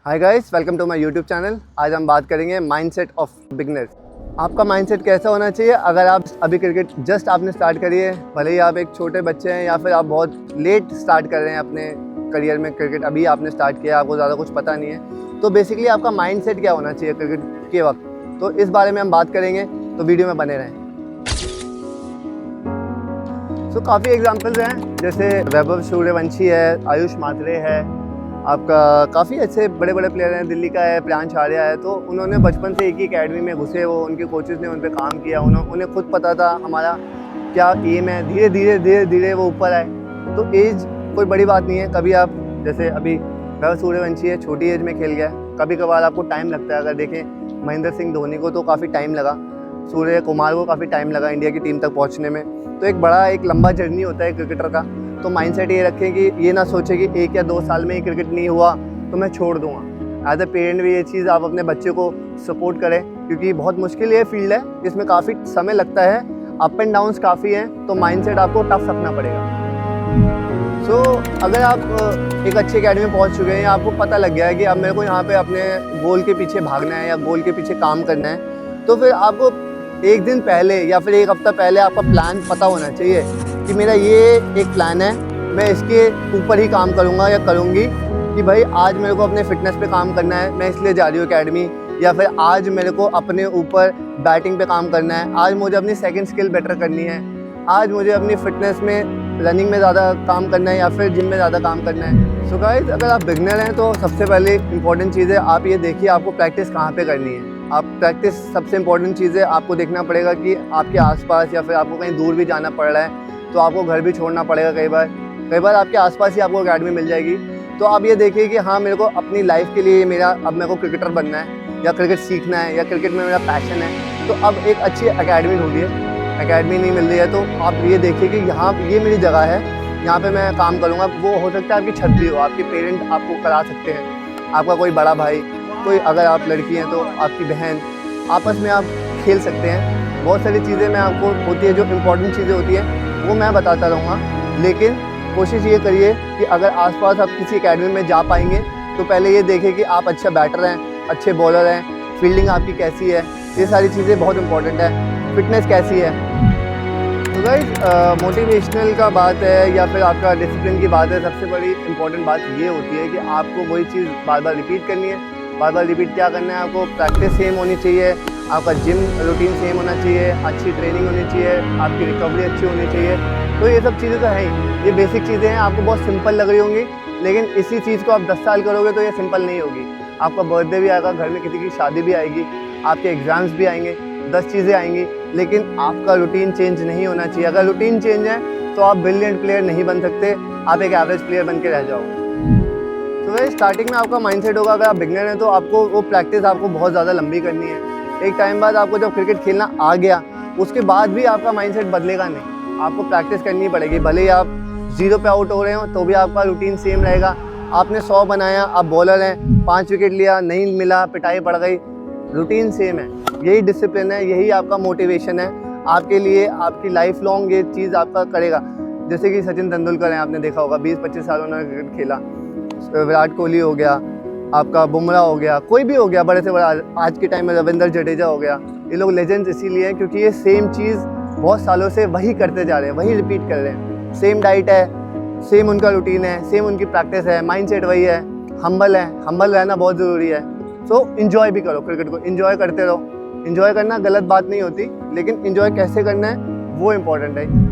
Hi guys, welcome to my YouTube channel. आज हम बात करेंगे माइंडसेट ऑफ बिगनर्स। आपका माइंडसेट कैसा होना चाहिए अगर आप अभी क्रिकेट जस्ट आपने स्टार्ट करी है, भले ही आप एक छोटे बच्चे हैं या फिर आप बहुत लेट स्टार्ट कर रहे हैं अपने करियर में। क्रिकेट अभी आपने स्टार्ट किया, आपको ज़्यादा कुछ पता नहीं है, तो बेसिकली आपका माइंडसेट क्या होना चाहिए क्रिकेट के वक्त, तो इस बारे में हम बात करेंगे, तो वीडियो में बने रहें। काफ़ी एग्जाम्पल्स हैं, जैसे वैभव सूर्यवंशी है, आयुष मात्रे है, आपका काफ़ी अच्छे बड़े बड़े प्लेयर हैं। दिल्ली का है प्रियांश आर्या है, तो उन्होंने बचपन से एक ही अकेडमी में घुसे, वो उनके कोचेज़ ने उन पर काम किया, उन्हें खुद पता था हमारा क्या एम है। धीरे धीरे वो ऊपर आए। तो एज कोई बड़ी बात नहीं है। कभी आप जैसे अभी वैभव सूर्यवंशी है, छोटी एज में खेल गया, कभी कभार आपको टाइम लगता है। अगर देखें महेंद्र सिंह धोनी को तो काफ़ी टाइम लगा, सूर्य कुमार को काफ़ी टाइम लगा इंडिया की टीम तक पहुँचने में। तो एक लंबा जर्नी होता है क्रिकेटर का। तो माइंडसेट ये रखें कि ये ना सोचें कि 1 या 2 साल में ही क्रिकेट नहीं हुआ तो मैं छोड़ दूंगा। एज ए पेरेंट भी ये चीज़ आप अपने बच्चे को सपोर्ट करें, क्योंकि बहुत मुश्किल ये फील्ड है, इसमें काफ़ी समय लगता है, अप एंड डाउन्स काफ़ी हैं, तो माइंडसेट आपको टफ रखना पड़ेगा। अगर आप एक अच्छी अकेडमी में पहुंच चुके हैं या आपको पता लग गया है कि अब मेरे को यहाँ पे अपने गोल के पीछे भागना है या गोल के पीछे काम करना है, तो फिर आपको एक दिन पहले या फिर एक हफ्ता पहले आपका प्लान पता होना चाहिए कि मेरा ये एक प्लान है, मैं इसके ऊपर ही काम करूँगा या करूँगी, कि भाई आज मेरे को अपने फिटनेस पे काम करना है, मैं इसलिए जा रही हूँ अकेडमी, या फिर आज मेरे को अपने ऊपर बैटिंग पे काम करना है, आज मुझे अपनी सेकंड स्किल बेटर करनी है, आज मुझे अपनी फिटनेस में रनिंग में ज़्यादा काम करना है या फिर जिम में ज़्यादा काम करना है। सो गाइस, अगर आप बिगनर हैं तो सबसे पहले इंपॉर्टेंट चीज़ है आप ये देखिए आपको प्रैक्टिस कहाँ पे करनी है। आप प्रैक्टिस सबसे इम्पोर्टेंट चीज़ है, आपको देखना पड़ेगा कि आपके आसपास या फिर आपको कहीं दूर भी जाना पड़ रहा है तो आपको घर भी छोड़ना पड़ेगा। कई बार आपके आसपास ही आपको अकेडमी मिल जाएगी। तो आप ये देखिए कि हाँ, मेरे को अपनी लाइफ के लिए अब मेरे को क्रिकेटर बनना है या क्रिकेट सीखना है या क्रिकेट में मेरा पैशन है, तो अब एक अच्छी अकेडमी ढूंढिए। अकेडमी नहीं मिल रही है तो आप ये देखिए कि यहाँ ये मेरी जगह है, यहाँ पे मैं काम करूँगा। वो हो सकता है आपकी छत भी हो, आपके पेरेंट आपको करा सकते हैं, आपका कोई बड़ा भाई, कोई अगर आप लड़की हैं तो आपकी बहन, आपस में आप खेल सकते हैं। बहुत सारी चीज़ें मैं आपको होती है, जो इम्पोर्टेंट चीज़ें होती हैं वो मैं बताता रहूँगा, लेकिन कोशिश ये करिए कि अगर आसपास आप किसी एकेडमी में जा पाएंगे तो पहले ये देखिए कि आप अच्छा बैटर हैं, अच्छे बॉलर हैं, फील्डिंग आपकी कैसी है, ये सारी चीज़ें बहुत इंपॉर्टेंट है, फिटनेस कैसी है। तो गाइस, मोटिवेशनल का बात है या फिर आपका डिसिप्लिन की बात है, सबसे बड़ी इंपॉर्टेंट बात ये होती है कि आपको वही चीज़ बार बार रिपीट करनी है। बार बार रिपीट क्या करना है, आपको प्रैक्टिस सेम होनी चाहिए, आपका जिम रूटीन सेम होना चाहिए, अच्छी ट्रेनिंग होनी चाहिए, आपकी रिकवरी अच्छी होनी चाहिए। तो ये सब चीज़ें तो हैं ही, ये बेसिक चीज़ें हैं, आपको बहुत सिंपल लग रही होंगी, लेकिन इसी चीज़ को आप 10 साल करोगे तो ये सिंपल नहीं होगी। आपका बर्थडे भी आएगा, घर में किसी की शादी भी आएगी, आपके एग्ज़ाम्स भी आएंगे, 10 चीज़ें आएंगी, लेकिन आपका रूटीन चेंज नहीं होना चाहिए। अगर रूटीन चेंज है तो आप ब्रिलियंट प्लेयर नहीं बन सकते, आप एक एवरेज प्लेयर बन के रह जाओगे। तो वही स्टार्टिंग में आपका माइंडसेट होगा, अगर आप बिगनर हैं तो आपको वो प्रैक्टिस आपको बहुत ज़्यादा लंबी करनी है। एक टाइम बाद आपको जब क्रिकेट खेलना आ गया उसके बाद भी आपका माइंडसेट बदलेगा नहीं, आपको प्रैक्टिस करनी पड़ेगी। भले ही आप 0 पे आउट हो रहे हो तो भी आपका रूटीन सेम रहेगा। आपने 100 बनाया, आप बॉलर हैं, 5 विकेट लिया, नहीं मिला, पिटाई पड़ गई, रूटीन सेम है। यही डिसिप्लिन है, यही आपका मोटिवेशन है आपके लिए, आपकी लाइफ लॉन्ग ये चीज़ आपका करेगा। जैसे कि सचिन तेंदुलकर हैं, आपने देखा होगा 20-25 साल उन्होंने क्रिकेट खेला। विराट कोहली हो गया, आपका बुमराह हो गया, कोई भी हो गया बड़े से बड़ा, आज के टाइम में रविंद्र जडेजा हो गया। ये लोग लेजेंड्स इसीलिए हैं क्योंकि ये सेम चीज़ बहुत सालों से वही करते जा रहे हैं, वही रिपीट कर रहे हैं। सेम डाइट है, सेम उनका रूटीन है, सेम उनकी प्रैक्टिस है, माइंडसेट वही है, हम्बल रहना बहुत ज़रूरी है। सो इन्जॉय भी करो, क्रिकेट को इन्जॉय करते रहो। इन्जॉय करना गलत बात नहीं होती, लेकिन इन्जॉय कैसे करना है वो इम्पोर्टेंट है।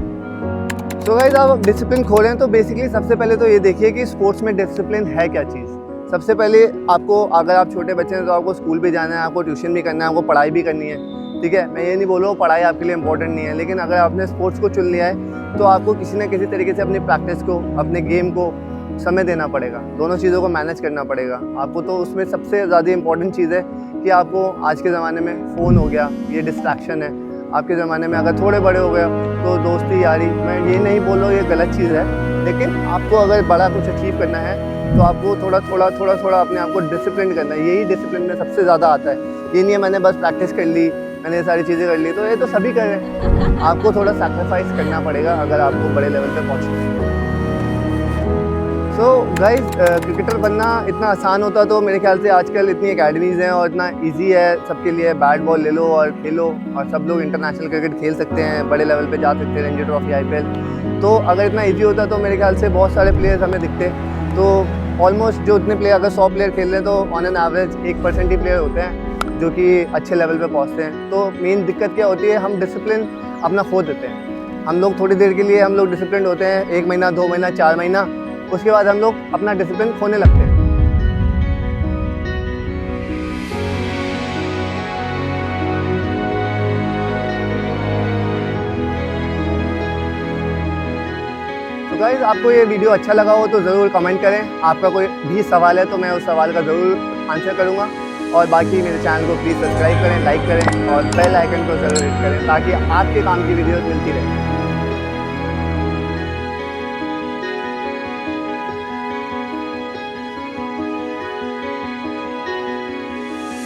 सो गाइस, आप डिसिप्लिन खो रहे हैं तो बेसिकली सबसे पहले तो ये देखिए कि स्पोर्ट्स में डिसिप्लिन है क्या चीज़। सबसे पहले आपको, अगर आप छोटे बच्चे हैं तो आपको स्कूल भी जाना है, आपको ट्यूशन भी करना है, आपको पढ़ाई भी करनी है, ठीक है। मैं ये नहीं बोल रहा हूँ पढ़ाई आपके लिए इंपॉर्टेंट नहीं है, लेकिन अगर आपने स्पोर्ट्स को चुन लिया है तो आपको किसी न किसी तरीके से अपनी प्रैक्टिस को, अपने गेम को समय देना पड़ेगा, दोनों चीज़ों को मैनेज करना पड़ेगा आपको। तो उसमें सबसे ज़्यादा इंपॉर्टेंट चीज़ है कि आपको, आज के ज़माने में फ़ोन हो गया, ये डिस्ट्रैक्शन है। आपके ज़माने में अगर थोड़े बड़े हो गए तो दोस्ती यारी, मैं ये नहीं बोल रहा हूँ ये गलत चीज़ है, लेकिन आपको अगर बड़ा कुछ अचीव करना है तो आपको थोड़ा थोड़ा अपने आप को डिसिप्लिन करना है। यही डिसिप्लिन में सबसे ज़्यादा आता है। ये नहीं है मैंने बस प्रैक्टिस कर ली, मैंने ये सारी चीज़ें कर ली, तो ये तो सभी कर रहे हैं। आपको थोड़ा सैक्रिफाइस करना पड़ेगा अगर आपको बड़े लेवल पे पहुँचना है। तो गाइस क्रिकेटर बनना इतना आसान होता तो मेरे ख्याल से आजकल इतनी एकेडमीज़ हैं और इतना इजी है सबके लिए, बैट बॉल ले लो और खेलो और सब लोग इंटरनेशनल क्रिकेट खेल सकते हैं, बड़े लेवल पे जा सकते हैं, रणजी ट्रॉफी, IPL। तो अगर इतना इजी होता तो मेरे ख्याल से बहुत सारे प्लेयर्स हमें दिखते। तो ऑलमोस्ट जो इतने प्लेयर, अगर 100 प्लेयर खेल रहे हैं तो on an average 1% he player होते हैं जो कि अच्छे लेवल पे पहुंचते हैं। तो मेन दिक्कत क्या होती है, हम डिसिप्लिन अपना खो देते हैं। हम लोग थोड़ी देर के लिए हम लोग डिसिप्लिन होते हैं, 1 महीना, 2 महीना, 4 महीना, उसके बाद हम लोग अपना डिसिप्लिन खोने लगते हैं। तो गाइस, आपको ये वीडियो अच्छा लगा हो तो ज़रूर कमेंट करें। आपका कोई भी सवाल है तो मैं उस सवाल का ज़रूर आंसर करूँगा। और बाकी मेरे चैनल को प्लीज़ सब्सक्राइब करें, लाइक करें और बेल आइकन को ज़रूर हिट करें ताकि आपके काम की वीडियोस मिलती रहे।